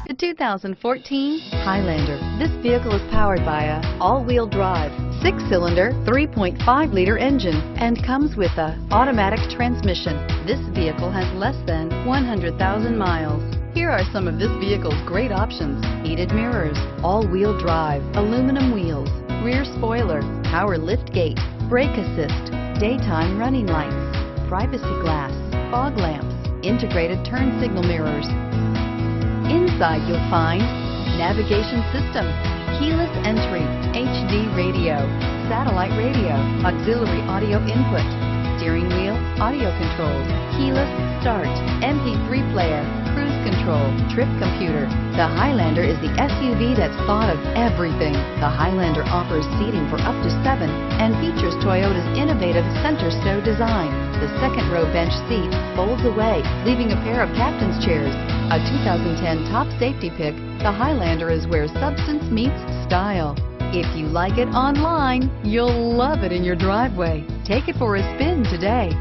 The 2014 Highlander. This vehicle is powered by a all-wheel drive, 6-cylinder, 3.5-liter engine and comes with a automatic transmission. This vehicle has less than 100,000 miles. Here are some of this vehicle's great options: heated mirrors, all-wheel drive, aluminum wheels, rear spoiler, power liftgate, brake assist, daytime running lights, privacy glass, fog lamps, integrated turn signal mirrors. Inside you'll find navigation system, keyless entry, HD radio, satellite radio, auxiliary audio input, steering wheel audio controls, keyless start, MP3 player, cruise control, trip computer. The Highlander is the SUV that's thought of everything. The Highlander offers seating for up to 7 and features Toyota's innovative center stow design. The second row bench seat folds away, leaving a pair of captain's chairs. A 2010 top safety pick, the Highlander is where substance meets style. If you like it online, you'll love it in your driveway. Take it for a spin today.